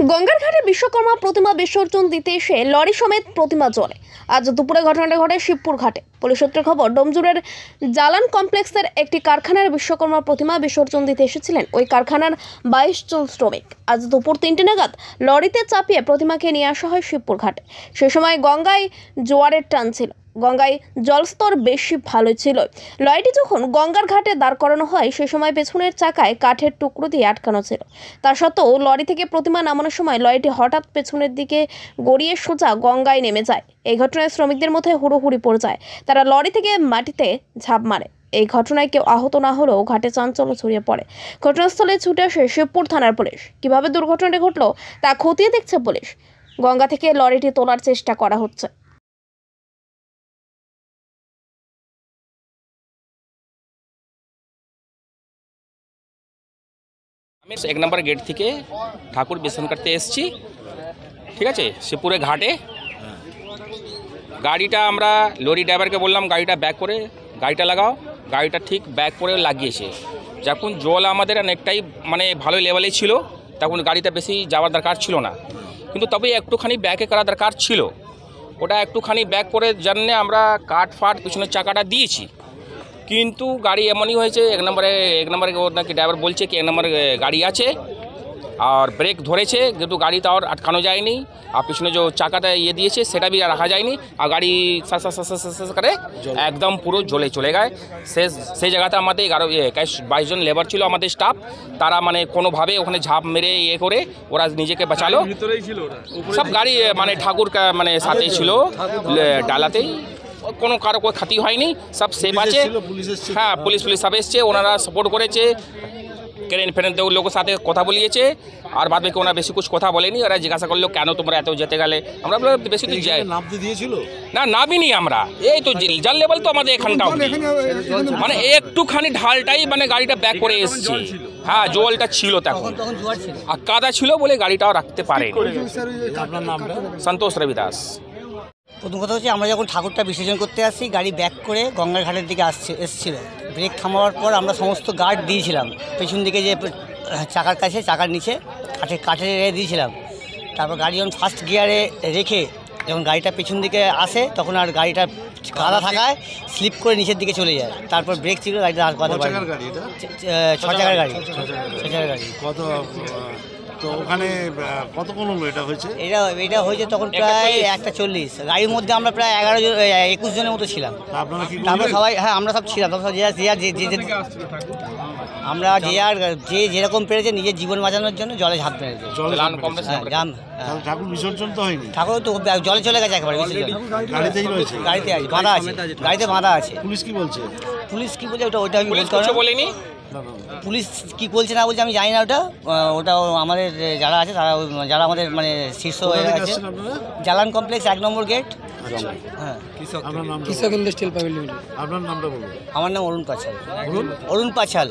গঙ্গার ঘাটে বিশ্বকর্মা প্রতিমা বিসর্জন দিতে এসে লরি সমেত প্রতিমা জলে। আজ দুপুরে ঘটনাটি ঘটে শিবপুর ঘাটে। পুলিশ সূত্রে খবর, ডোমজুড়ের জালান কমপ্লেক্সের একটি কারখানার বিশ্বকর্মা প্রতিমা বিসর্জন দিতে এসেছিলেন ওই কারখানার 22 জন শ্রমিক। আজ দুপুর 3টে নাগাদ লরিতে চাপিয়ে প্রতিমাকে নিয়ে আসা হয় শিবপুর ঘাটে। সে সময় গঙ্গায় জোয়ারের টান ছিল, গঙ্গায় জলস্তর বেশি ভালো ছিল। লরিটি যখন গঙ্গার ঘাটে দাঁড় করানো হয় সে সময় পেছনের চাকায় কাঠের টুকরো দিয়ে আটকানো ছিল। তা সত্ত্বেও লরি থেকে প্রতিমা নামানোর সময় লরিটি হঠাৎ পেছনের দিকে গড়িয়ে সোজা গঙ্গায় নেমে যায়। এই ঘটনায় শ্রমিকদের মধ্যে হুড়োহুড়ি পড়ে যায়। তারা লরি থেকে মাটিতে ঝাঁপ মারে। এই ঘটনায় কেউ আহত না হলেও ঘাটে চাঞ্চল্য ছড়িয়ে পড়ে। ঘটনাস্থলে ছুটে আসে শিবপুর থানার পুলিশ। কিভাবে দুর্ঘটনাটি ঘটলো তা খতিয়ে দেখছে পুলিশ। গঙ্গা থেকে লরিটি তোলার চেষ্টা করা হচ্ছে। আমি 1 নম্বর গেট থেকে ঠাকুর বিসর্জন করতে এসেছি, ঠিক আছে। শিবপুরে ঘাটে গাড়িটা আমরা লরি ড্রাইভারকে বললাম গাড়িটা ব্যাক করে গাড়িটা লাগাও। গাড়িটা ঠিক ব্যাক করে লাগিয়েছে। যখন জল আমাদের অনেকটাই ভালো লেভেলে ছিল, তখন গাড়িটা বেশি যাওয়ার দরকার ছিল না, কিন্তু তবে একটুখানি ব্যাকে করা দরকার ছিল। ওটা একটুখানি ব্যাক করে জন্যে আমরা কাঠ ফাট পিছনের চাকাটা দিয়েছি, কিন্তু গাড়ি এমনই হয়েছে। এক নম্বরে ওর নাকি ড্রাইভার বলছে কি 1 নম্বরে গাড়ি আছে আর ব্রেক ধরেছে, কিন্তু গাড়ি তো আর আটকানো যায়নি। আর পিছনে যে চাকাটা দিয়েছে সেটা भी রাখা যায়নি, আর গাড়ি সাস করে একদম পুরো জ্বলে চলে গেছে। সেই জায়গাতে আমাদের 22 জন লেবার ছিল আমাদের স্টাফ। তারা কোনোভাবে ওখানে ঝাঁপ মেরে করে ওরা নিজেকে বাঁচালো। সব গাড়ি ঠাকুর সাথেই ছিল, ডালাতেই কারো কোনো ক্ষতি হয়নি, সব সেফ আছে। হ্যাঁ, পুলিশ সব এসছে, ওনারা সাপোর্ট করেছে। ক্রেন ওর লোকের সাথে কথা বলিয়েছে, আর বাদ বাকি ওনারা বেশি কিছু কথা বলেনি। ওরা জিজ্ঞাসা করলো কেন তোমরা এত যেতে গেলে, আমরা বেশি কিছু যাই না, নামিনি আমরা। এই তো জল লেভেল তো আমাদের এখানটা একটুখানি ঢালটাই গাড়িটা ব্যাক করে এসছে। হ্যাঁ, জলটা ছিল তখন, আর কাদা ছিল বলে গাড়িটাও রাখতে পারে। সন্তোষ রবিদাস। প্রথম কথা হচ্ছে, আমরা যখন ঠাকুরটা বিসর্জন করতে আসছি, গাড়ি ব্যাক করে গঙ্গার ঘাটের দিকে এসেছিল। ব্রেক থামাবার পর আমরা সমস্ত গার্ড দিয়েছিলাম পেছন দিকে, যে চাকার কাছে, চাকার নিচে কাঠের দিয়েছিলাম। তারপর গাড়ি যখন ফার্স্ট গিয়ারে রেখে যখন গাড়িটা পেছন দিকে আসে, তখন আর গাড়িটা কাদা থাকায় স্লিপ করে নিচের দিকে চলে যায়। তারপর ব্রেক ছিল, গাড়িটা আর কথা পারে। 6 চাকার গাড়ি। কত তো ওখানে কতক্ষণ হলো এটা হয়েছে? এটা হয়েছে তখন প্রায় 1:40। গাড়ির মধ্যে আমরা প্রায় 21 জনের মতো ছিলাম। আপনারা কি আমরা সবাই, হ্যাঁ আমরা সব ছিলাম। আমরা যে যেরকম পেরেছে নিজের জীবন বাঁচানোর জন্য জলে ঝাঁপ মেরেছে। ঠাকুর বিসর্জন তো হয়নি? ঠাকুর তো জলে চলে গেছে একেবারে। গাড়িতেই রয়েছে? গাড়িতে আছে, বাঁধা আছে, গাড়িতে বাঁধা আছে। পুলিশ কি বলছে? ওটা আমি বলিনি। পুলিশ কি বলছে না বলছে আমি জানি না। ওটা আমাদের যারা আছে, যারা আমাদের শীর্ষ আছে, জালান কমপ্লেক্স 1 নম্বর গেট। হ্যাঁ, কৃষক ইন্ডাস্ট্রিয়াল প্রাইভেট লিমিটেড। আপনার নামটা বলুন। আমার নাম অরুণ পাছাল।